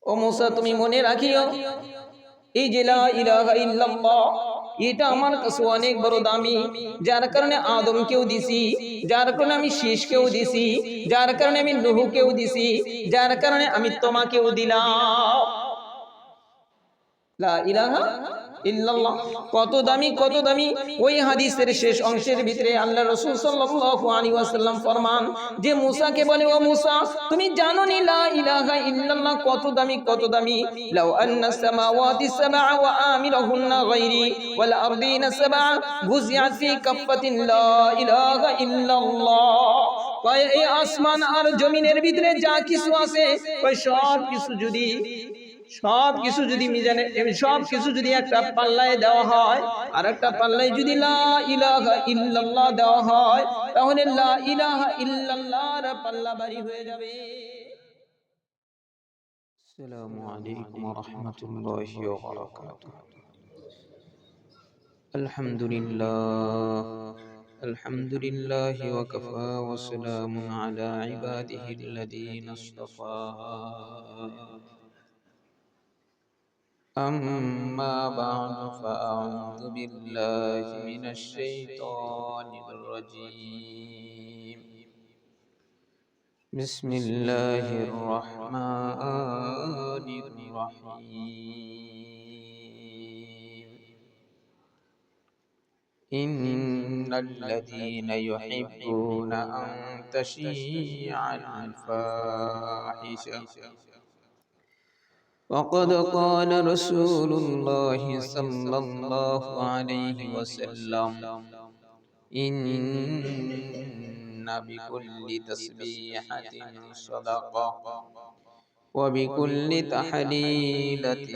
ও মুসা তুমি মনে রাখিও এই যে লা ইলাহা ইল্লাল্লাহ এটা আমার কাছে অনেক বড় দামি, যার কারণে আদমকেও দিছি, যার কারণে আমি শীষকেও দিছি, যার কারণে আমি নূহকেও দিছি, যার কারণে আমি তোমাকেও দিলাম। লা ইলাহা ইল্লাল্লাহ কত দামি, কত দামি। ওই হাদিসের শেষ অংশের ভিতরে আল্লাহ রাসূল সাল্লাল্লাহু আলাইহি ওয়াসাল্লাম ফরমান যে মুসাকে বলে, ও মুসা তুমি জানো নি লা ইলাহা ইল্লাল্লাহ কত দামি, কত দামি। লাউ আন্না সামাওয়াতি সাবআ ওয়া আমিরুহুন্না গায়রি ওয়াল আরদিনা সাবআ গুজিয়াত ফি কাফাতিন লা ইলাহা ইল্লাল্লাহ। কয় এই আসমান আর জমিনের ভিতরে যা কিছু আছে কয় সব কিছু যদি মিজানে, সব কিছু যদি একটা পাল্লায় দেওয়া হয় আর একটা পাল্লায় যদি লা ইলাহা ইল্লাল্লাহ দেওয়া হয়, তাহলে লা ইলাহা ইল্লাল্লাহর পাল্লা ভারী হয়ে যাবে। আসসালামু আলাইকুম ওয়া রাহমাতুল্লাহি ওয়া বারাকাতুহু। আলহামদুলিল্লাহি ওয়া কাফা ওয়া সালামুন আলা ইবাদিহিল্লাযীনা ইসতাফা। أما بعد فأعوذ بالله من الشيطان الرجيم. بسم الله الرحمن الرحيم. إن الذين يحبون أن تشيع الفاحشة وقد قال رسول الله صلى الله عليه وسلم إن بكل تسبيحة صدقة وبكل تحليلة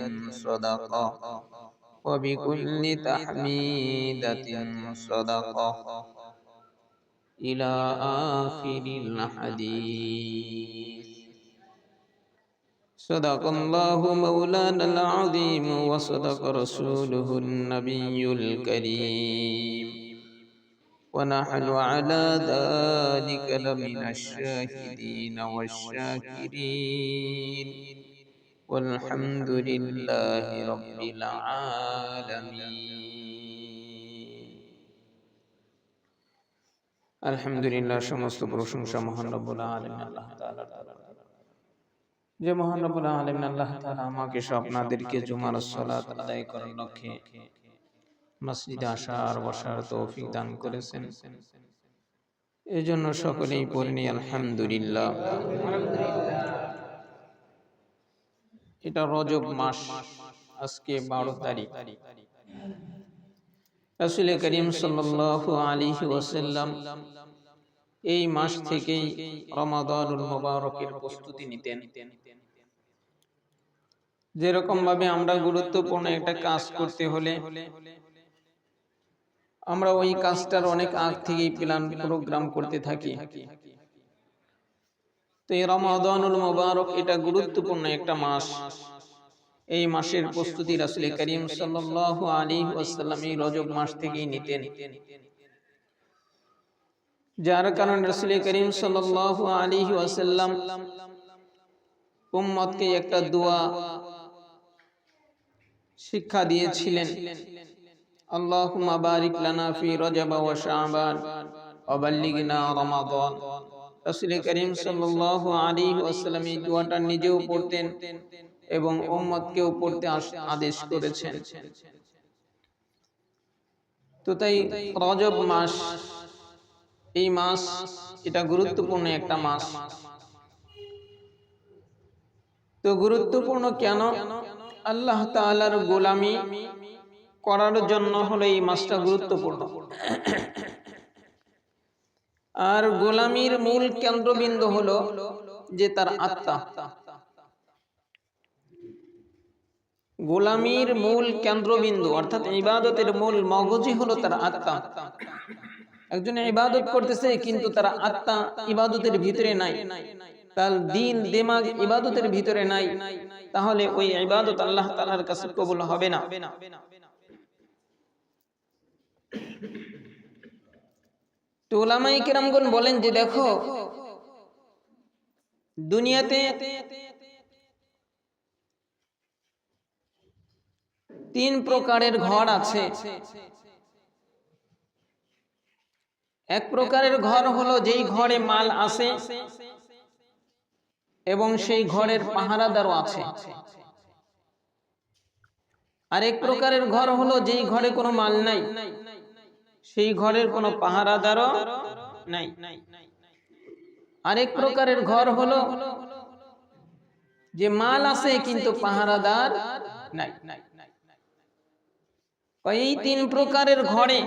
صدقة وبكل تحميدة صدقة إلى آخر الحديث. صدق الله مولانا العظيم وصدق رسوله النبي الكريم ونحن على ذلك لمن الشاهدين والشاكرين والحمد لله رب العالمين. الحمد لله সমস্ত প্রশংসা মহান রব্বুল আলামিন আল্লাহ তাআলার, যে মহান রব্বুল আলামিন আল্লাহ তাআলা আমাকে আপনাদেরকে জুমার সালাত আদায় করার লক্ষ্যে মসজিদে আসার বসার তৌফিক দান করেছেন। এজন্য সকলেই পড়ি আলহামদুলিল্লাহ। এটা রজব মাস, আজকে 12 তারিখ। রাসূল করিম সাল্লাল্লাহু আলাইহি ওয়াসাল্লাম এই মাস থেকেই রমাদানুল মুবারকের প্রস্তুতি নিতেন। যেরকম ভাবে আমরা গুরুত্বপূর্ণ একটা কাজ করতে হলে আমরা ওই কাজটার অনেক আগ থেকেই প্ল্যান প্রোগ্রাম করতে থাকি। তো এই রমাদানুল মুবারক এটা গুরুত্বপূর্ণ একটা মাস। এই মাসের প্রস্তুতি রাসূল করিম সাল্লাল্লাহু আলাইহি ওয়াসাল্লাম এই রজব মাস থেকেই নিতেন। যার কারণে রাসূল করিম সাল্লাল্লাহু আলাইহি ওয়াসাল্লাম উম্মতকে একটা দোয়া শিক্ষা দিয়েছিলেন, আল্লাহুম্মা বারিক লানা ফি রজব ওয়া শাবান ওয়া বাল্লিগনা রমাদান। রাসূল করিম সাল্লাল্লাহু আলাইহি ওয়াসাল্লাম এই দোয়াটা নিজেও পড়তেন এবং উম্মতকেও পড়তে আদেশ করেছেন। তো তাই রজব মাস, এই মাস এটা গুরুত্বপূর্ণ একটা মাস। তো গুরুত্বপূর্ণ কেন? আল্লাহ তাআলার গোলামি করার জন্য হলো এই মাসটা গুরুত্বপূর্ণ। আর গোলামির মূল কেন্দ্রবিন্দু হলো যে তার আত্মা। গোলামির মূল কেন্দ্রবিন্দু অর্থাৎ ইবাদতের মূল মগজই হলো তার আত্মা। একজন ইবাদত করতেছে কিন্তু তার আত্মা ইবাদতের ভিতরে নাই, তার দিল দিমাগ ইবাদতের ভিতরে নাই, তাহলে ওই ইবাদত আল্লাহ তাআলার কাছে কবুল হবে না। তো উলামায়ে কেরামগণ বলেন যে দেখো, দুনিয়াতে তিন প্রকারের ঘর আছে। এক প্রকারের ঘর হলো যেই ঘরে মাল আছে এবং সেই ঘরের পাহারাদারও আছে। আরেক প্রকারের ঘর হলো যেই ঘরে কোনো মাল নাই, সেই ঘরের কোনো পাহারাদারও নাই। আরেক প্রকারের ঘর হলো যে মাল আছে কিন্তু পাহারাদার নাই। এই তিন প্রকারের ঘরে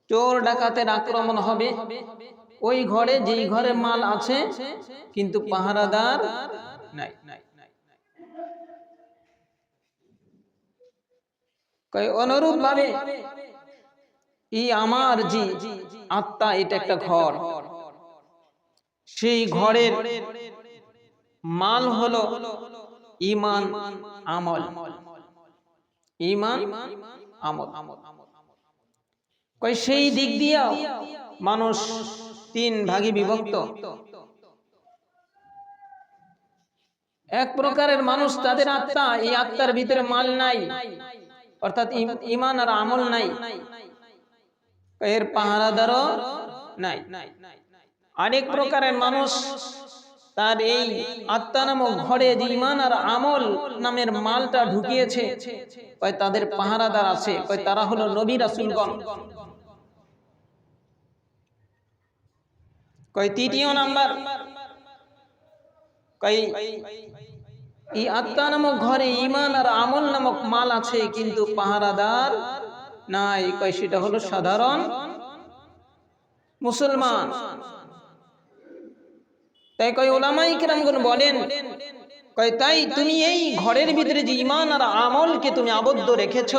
চোর ডাকাতের আক্রমণ হবে ওই ঘরে যেই ঘরে মাল আছে কিন্তু পাহারাদার নাই। অনুরূপ ভাবে এই আমার যে আত্মা, এটা একটা ঘর, সেই ঘরের মাল হলো ঈমান আমল। ঈমান আমল সেই দিক দিয়ে মানুষ তিন ভাগে বিভক্ত। এক প্রকারের মানুষ তাদের আত্মা, এই আত্মার ভিতরে মাল নাই, অর্থাৎ ঈমান আর আমল নাই, এর পাহারাদারও নাই। আরেক প্রকারের মানুষ তার এই আত্মা নামক ঘরে যে ঈমান আর আমল নামের মালটা ঢুকিয়েছে, তাদের পাহারাদার আছে, তারা হলো নবী রাসূলগণ। তৃতীয় নাম্বার, এই আত্মা নামক ঘরে ঈমান আর আমল নামক মাল আছে কিন্তু পাহারাদার নাই, সেটা হলো সাধারণ মুসলমান। তাই উলামায়ে কেরামগণ বলেন, তাই তুমি এই ঘরের ভিতরে যে ঈমান আর আমলকে তুমি আবদ্ধ রেখেছ,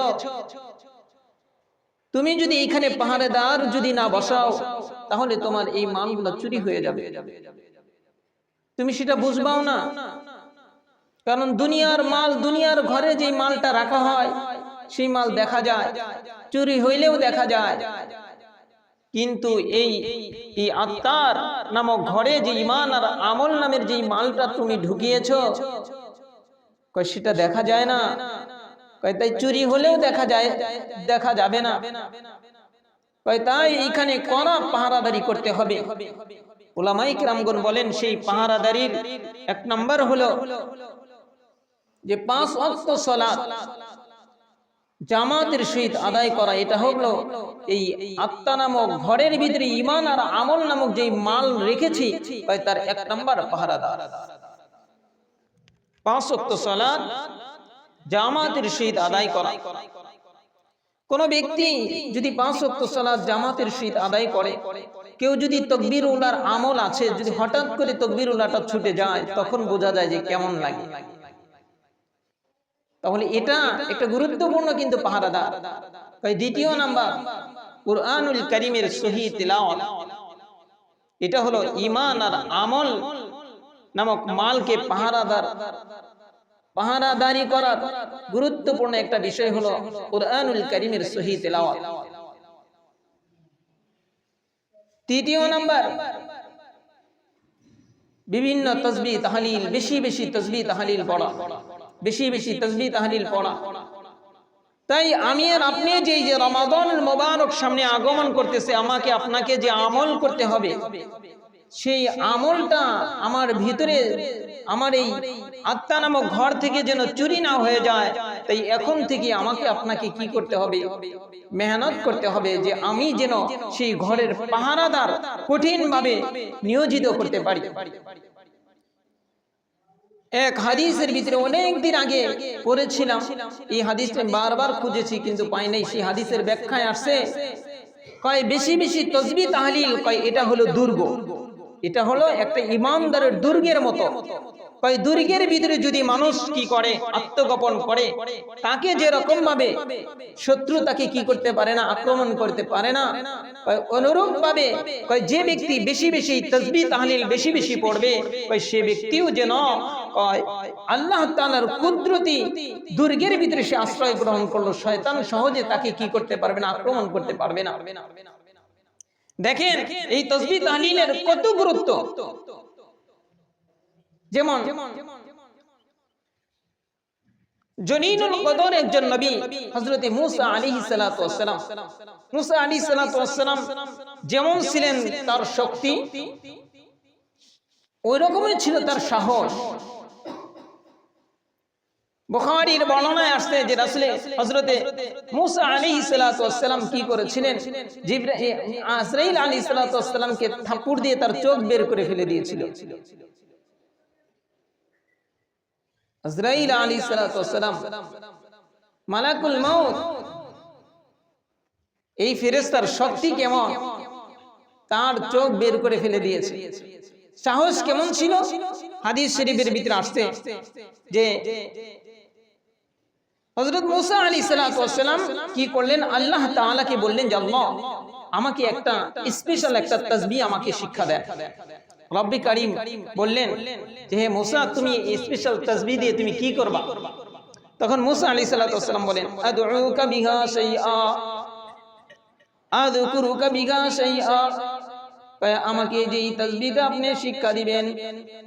তুমি যদি এখানে পাহারাদার যদি না বসাও তাহলে তোমার এই মালগুলো চুরি হয়ে যাবে। তুমি সেটা বুঝবাও না, কারণ দুনিয়ার মাল, দুনিয়ার ঘরে যে মালটা রাখা হয় সেই মাল দেখা যায়, চুরি হইলেও দেখা যায়, কিন্তু এই আত্মার নামক ঘরে যে ঈমান আর আমল নামের যে মালটা তুমি ঢুকিয়েছো সেটা দেখা যায় না। তাই চুরি হলেও দেখা যাবে না। তাই এখানে কড়া পাহারাদারি করতে হবে। উলামায়ে কেরামগণ বলেন সেই পাহারাদারির এক নাম্বার হলো যে 5 ওয়াক্ত সালাত জামাতের সহিত আদায় করা। এটা হলো এই আত্মা নামক ঘরের ভিতরে ঈমান আর আমল নামক যে মাল রেখেছি তার এক নাম্বার পাহারাদার। 5 ওয়াক্ত সালাত জামাতের সহিত আদায় করা। কোন ব্যক্তি যদি 5 ওয়াক্ত সালাত জামাতের সহিত আদায় করে, কেউ যদি তাকবীর উলার আমল আছে, যদি হঠাৎ করে তাকবীর উলাটা ছুটে যায় তখন বোঝা যায় যে কেমন লাগে। তাহলে এটা একটা গুরুত্বপূর্ণ কিন্তু পাহারাদার। দ্বিতীয় নাম্বার, কুরআনুল কারীমের সহিহ তিলাওয়াত। এটা হলো ঈমান আর আমল নামক মালকে পাহারাদারি করার গুরুত্বপূর্ণ একটা বিষয় হলো কুরআনুল কারীমের সহিহ তিলাওয়াত। তৃতীয় নাম্বার, বিভিন্ন তাসবিহ তাহলিল, বেশি বেশি তাসবিহ তাহলিল পড়া, বেশি বেশি তাসবিহ তাহলিল পড়া। তাই আমি আর আপনি যে রমাদানুল মুবারক সামনে আগমন করতেছে, আমাকে আপনাকে যে আমল করতে হবে সেই আমলটা আমার ভিতরে, আমার এই আত্মা নামক ঘর থেকে যেন চুরি না হয়ে যায়। তাই এখন থেকে আমাকে আপনাকে কি করতে হবে? মেহনত করতে হবে যে আমি যেন সেই ঘরের পাহারাদার কঠিনভাবে নিয়োজিত করতে পারি। এক হাদিসের ভিতরে অনেক দিন আগে পড়েছিলাম, এই হাদিসটা বারবার খুঁজেছি কিন্তু পাই নাই। সেই হাদিসের ব্যাখ্যায় আসছে বেশি বেশি তাসবিহ তাহলিল, এটা হলো দুর্গ, এটা হলো একটা ইমানদারের দুর্গের মতো। দুর্গের ভিতরে যদি মানুষ কি করে, আত্মগোপন করে, তাকে যেরকম ভাবে শত্রু তাকে কি করতে পারে না, আক্রমণ করতে পারে না, অনুরূপ ভাবে যে ব্যক্তি বেশি বেশি তাসবিহ তাহলিল বেশি বেশি পড়বে সে ব্যক্তিও যেন আল্লাহ তাআলার কুদরতি দুর্গের ভিতরে সে আশ্রয় গ্রহণ করলো, শয়তান সহজে তাকে কি করতে পারবে না, আক্রমণ করতে পারবে না। দেখেন এই তাসবিহ তাহলিলের কত গুরুত্ব। যেমন জলিলুল কদর একজন নবী হযরত মুসা আলাইহিস সালাতু ওয়াস সালাম। মুসা আলাইহিস সালাতু ওয়াস সালাম যেমন ছিলেন তার শক্তি, ওই রকমই ছিল তার সাহস। বুখারীর বর্ণনায় আসছে যে রাসূল হযরত মুসা আলাইহিস সালাতু ওয়াস সালাম কি করেছিলেন, আজরাইল আলাইহিস সালাতু ওয়াস সালামকে থাপ্পড় দিয়ে তার চোখ বের করে ফেলে দিয়েছিল। আজরাইল আলাইহিস সালাতু ওয়াস সালাম মালাকুল মউত, এই ফেরেশতার শক্তি কেমন, তার চোখ বের করে ফেলে দিয়েছে। সাহস কেমন ছিল, হাদিস শরীফের ভিতরে আসছে যে হযরত মুসা আলাইহিস সালাতু ওয়াস সালাম কি করলেন, আল্লাহ তাআলাকে বললেন যে আল্লাহ আমাকে একটা স্পেশাল একটা তাসবিহ আমাকে শিক্ষা দেন। রব্বি কারীম বললেন যে হে মুসা, তুমি স্পেশাল তাসবিহ দিয়ে তুমি কি করবা? তখন মুসা আলাইহিস সালাতু ওয়াস সালাম বলেন আদউকা বিহা শাইআ আযকুরুকা বিহা শাইআ, আমাকে যে তাসবিহটা আপনি শিক্ষা দিবেন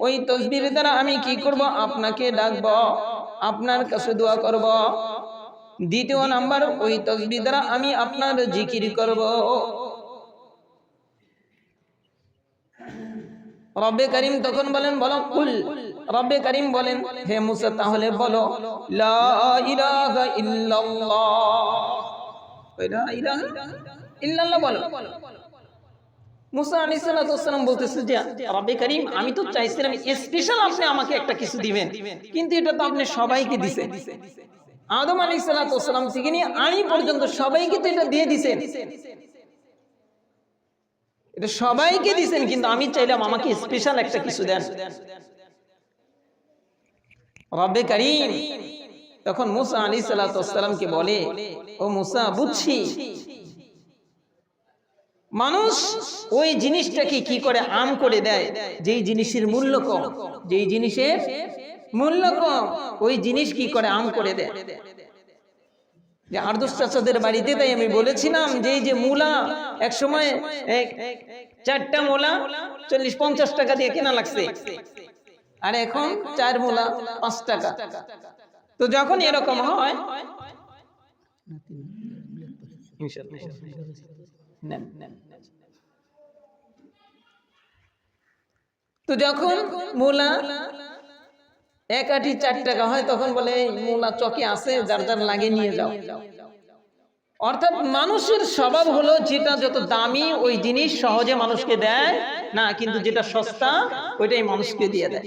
ওই তাসবিহের দ্বারা আমি কি করব, আপনাকে ডাকব, আপনার কাছে দোয়া করব। দ্বিতীয় নাম্বার, ওই তাসবিহ দ্বারা আমি আপনার জিকির করব। রব্বে কারীম তখন বলেন বলো কুল, রব্বে কারীম বলেন হে মুসা তাহলে বলো লা ইলাহা ইল্লাল্লাহ, লা ইলাহা ইল্লাল্লাহ বলো। মুসা আলাইহিস সালাতু ওয়াস সালাম বলতেছে যে রব্বে কারীম আমি তো চাইছিলাম স্পেশাল আপনি আমাকে একটা কিছু দিবেন, কিন্তু এটা তো আপনি সবাইকে দিবেন। আদম আলাইহিস সালাতু ওয়াস সালাম থেকে নিয়ে আমি পর্যন্ত সবাইকে তো এটা দিয়ে দিবেন, এটা সবাইকে দিবেন, কিন্তু আমি চাইলাম আমাকে স্পেশাল একটা কিছু দেন। রব্বে কারীম তখন মুসা আলাইহিস সালাতু ওয়াস সালামকে বলে ও মুসা, বুঝছি মানুষ ওই জিনিসটাকে কি করে আম করে দেয় যেই জিনিসের মূল্য কম, যেই জিনিসের মূল্য কম ওই জিনিস কি করে আম করে দেয়। যে আরদুস চাচাদের বাড়িতে তাই আমি বলেছিলাম যে এই যে মূলা এক সময় 4টা মূলা 40-50 টাকা দিয়ে কেনা লাগছে, আর এখন 4 মূলা 5 টাকা। তো যখন এরকম হয় তো যখন মূলা 1 আটি 4 টাকা হয় তখন বলে মূলা চকে আছে, যার যার লাগে নিয়ে যাও। অর্থাৎ মানুষের স্বভাব হলো যেটা যত দামি ওই জিনিস সহজে মানুষকে দেয় না, কিন্তু যেটা সস্তা ওইটাই মানুষকে দিয়ে দেয়।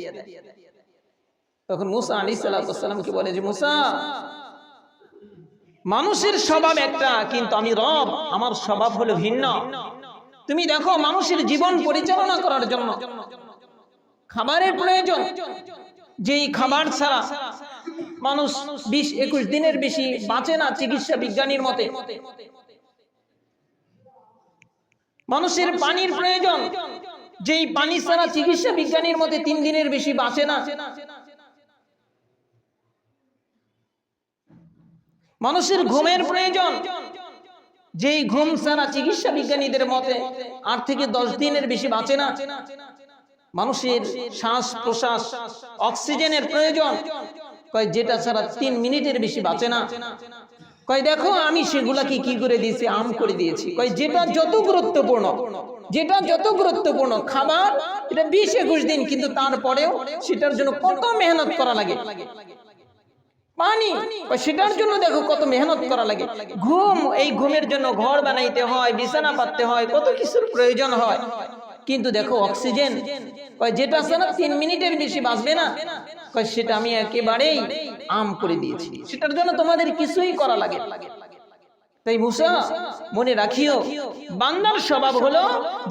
তখন মুসা আলাইহিস সালাতু ওয়াস সালামকে বলে যে মুসা, মানুষের স্বভাব একটা, কিন্তু আমি রব, আমার স্বভাব হলো ভিন্ন। তুমি দেখো মানুষের জীবন পরিচালনা করার জন্য খাবারের প্রয়োজন, যেই খাবার ছাড়া মানুষ 20-21 দিনের বেশি বাঁচে না চিকিৎসা বিজ্ঞানীর মতে। মানুষের পানির প্রয়োজন, যেই পানি ছাড়া চিকিৎসা বিজ্ঞানীর মতে 3 দিনের বেশি বাঁচে না। মানুষের ঘুমের প্রয়োজন, যেই ঘুম ছাড়া চিকিৎসা বিজ্ঞানীদের মতে 8 থেকে 10 দিনের বেশি বাঁচে না। মানুষের শ্বাস প্রশ্বাস অক্সিজেনের প্রয়োজন, কয় যেটা ছাড়া 3 মিনিটের বেশি বাঁচে না। কয় দেখো আমি সেগুলাকে কি করে দিয়েছি, আম করে দিয়েছি। কয় যেটা যত গুরুত্বপূর্ণ, যেটা যত গুরুত্বপূর্ণ খাবার, এটা 20-21 দিন, কিন্তু তারপরেও সেটার জন্য কত মেহনত করা লাগে। পানি, সেটার জন্য দেখো কত মেহনত করা লাগে। ঘুম, এই ঘুমের জন্য ঘর বানাইতে হয়, বিছানা পাততে হয়, কত কিছুর প্রয়োজন হয়। কিন্তু দেখো অক্সিজেন, যেটা ছাড়া 3 মিনিটের বেশি বাঁচবে না, সেটা আমি একেবারেই আম করে দিয়েছি, সেটার জন্য তোমাদের কিছুই করা লাগে। তাই মুসা মনে রাখিও, বান্দার স্বভাব হলো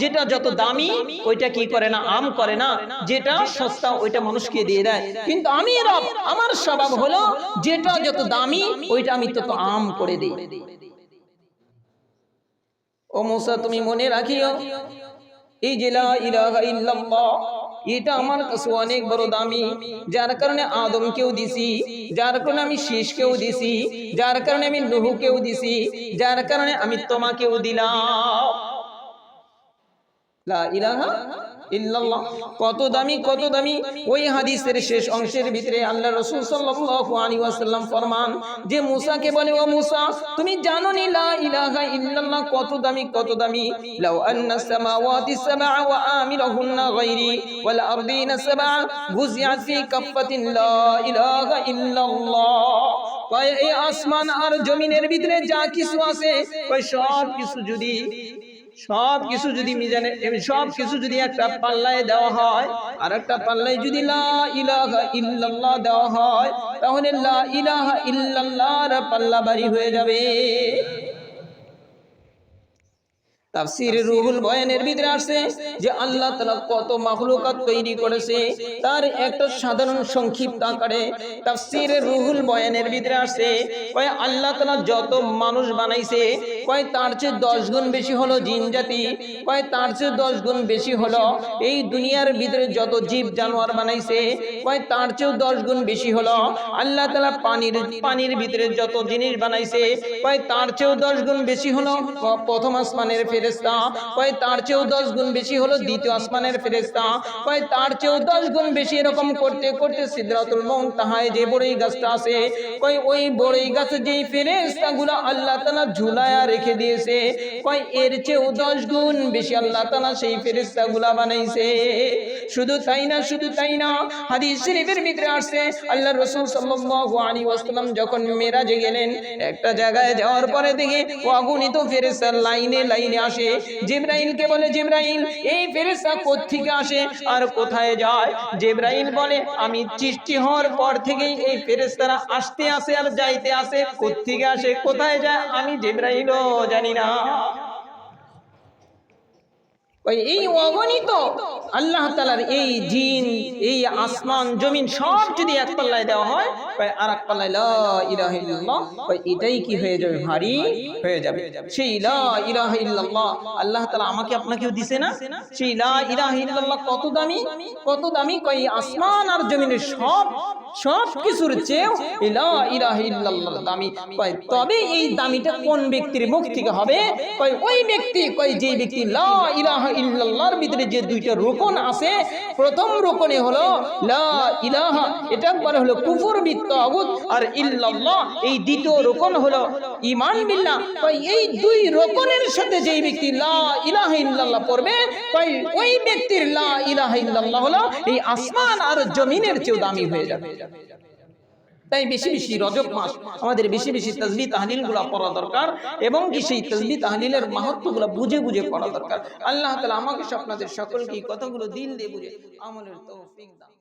যেটা যত দামি ওইটা কি করে না, আম করে না, যেটা সস্তা ওইটা মানুষকে দিয়ে দেয়। কিন্তু আমি রব, আমার স্বভাব হলো যেটা যত দামি ওইটা আমি তত আম করে দিই। ও মুসা তুমি মনে রাখিও, এই যে লা ইলাহা ইল্লাল্লাহ এটা আমার কাছে অনেক বড় দামি, যার কারণে আদমকেও দিছি, যার কারণে আমি শীষকেও দিছি, যার কারণে আমি নূহকেও দিছি, যার কারণে আমি তোমাকেও দিলাম। লা ইলাহা ইল্লাল্লাহ কত দামি ওই হাদিসের শেষ অংশের ভিতরে আল্লাহ রাসূল সাল্লাল্লাহু আলাইহি ওয়াসাল্লাম ফরমান যে মুসাকে বলে ও মুসা তুমি জানো নি লা ইলাহা ইল্লাল্লাহ কত দামি লাউ আন্না সামাওয়াতি সাবআ ওয়া আমিরুহুন্না গায়রি ওয়াল আরদিনা সাবআ গুজিআত ফি কাফফাতিন লা ইলাহা ইল্লাল্লাহ কয় এই আসমান আর জমিনের ভিতরে যা কিছু আছে কয় সব কিছু যদি মিজানে সব কিছু যদি একটা পাল্লায় দেওয়া হয় আর একটা পাল্লায় যদি লা ইলাহা ইল্লাল্লাহ দেওয়া হয় তাহলে লা ইলাহা ইল্লাল্লাহর পাল্লা ভারী হয়ে যাবে। তাফসীরে রুহুল বয়ানের ভিতরে আছে যে আল্লাহ তাআলা কত মাখলুকাত তৈরি করেছে তার একটা সাধারণ সংক্ষিপ্ত আকারে তাফসীরে রুহুল বয়ানের ভিতরে আছে কয় আল্লাহ তাআলা যত মানুষ বানাইছে কয় তার চেয়ে 10 গুণ বেশি হলো জিন জাতি, কয় তার চেয়ে 10 গুণ বেশি হলো এই দুনিয়ার ভিতরে যত জীব জানোয়ার বানাইছে কয় তার চেয়েও 10 গুণ বেশি হলো আল্লাহ তাআলা পানির ভিতরে যত জিনিস বানাইছে কয় তার চেয়েও 10 গুণ বেশি হলো প্রথম আসমানের ফেরেশতা, কয় তার চেয়েও 10 গুণ বেশি হলো দ্বিতীয় আসমানের ফেরেশতা, কয় তার চেয়েও 10 গুণ বেশি এরকম করতে করতে সিদরাতুল মুনতাহায় যে বড়ই গাছটা আছে কয় ওই বড়ই গাছে যেই ফেরেশতাগুলো আল্লাহ তাআলা ঝুলায়া রেখে দিয়েছে কয় এর চেয়েও 10 গুণ বেশি আল্লাহ তাআলা সেই ফেরেশতাগুলো বানাইছে। শুধু তাই না হাদিস শরীফের ভিতরে আসছে আল্লাহ রাসূল সাল্লাল্লাহু আলাইহি ওয়াসাল্লাম যখন মিরাজে গেলেন একটা জায়গায় যাওয়ার পরে দেখে অগণিত ফেরেশতা লাইনে আসে। জিবরাইলকে বলে জিবরাইল এই ফেরেশতা কোত্থেকে আসে আর কোথায় যায়? জিবরাইল বলে আমি সৃষ্টি হওয়ার পর থেকেই এই ফেরেশতারা আসতে আসে আর যাইতে আসে, কোত্থেকে আসে কোথায় যায় আমি জিবরাইলও জানি না। এই অগণিত আল্লাহ তাআলার এই জিন এই আসমান জমিন সব যদি এক পাল্লায় দেওয়া হয় আর এক পাল্লায় লা ইলাহা ইল্লাল্লাহ এটাই কি হয়ে যাবে? ভারী হয়ে যাবে। সেই লা ইলাহা ইল্লাল্লাহ আল্লাহ তাআলা আমাকে আপনাকেও দিছে না? সেই লা ইলাহা ইল্লাল্লাহ কত দামি কয় আসমান আর জমিনের সব কিছুর চেয়ে লা ইলাহা ইল্লাল্লাহ দামি। কয় তবে এই দামিটা কোন ব্যক্তির মুখ থেকে হবে? কয় ওই ব্যক্তি যে ব্যক্তি লা ইলাহা ইল্লাল্লাহর ভিতরে যে দুইটা রুকন আছে প্রথম রুকনে হলো লা ইলাহা এটা পরে হলো কুফর বিত্তাগুত আর ইল্লাল্লাহ এই দ্বিতীয় রুকন হলো ঈমান বিল্লাহ। কয় এই দুই রুকনের সাথে যেই ব্যক্তি লা ইলাহা ইল্লাল্লাহ পড়বে কয় ওই ব্যক্তির লা ইলাহা ইল্লাল্লাহ হলো এই আসমান আর জমিনের চেয়ে দামি হয়ে যাবে। তাই বেশি রজব মাস আমাদের বেশি তাসবিহ তাহলিলগুলো পড়া দরকার এবং কি সেই তাসবিহ তাহলিলের মাহাত্ম্যগুলো বুঝে পড়া দরকার। আল্লাহ তাআলা আমাকে আপনাদের সকলকে এই কথাগুলো দিল দিয়ে বুঝে আমলের তৌফিক দান।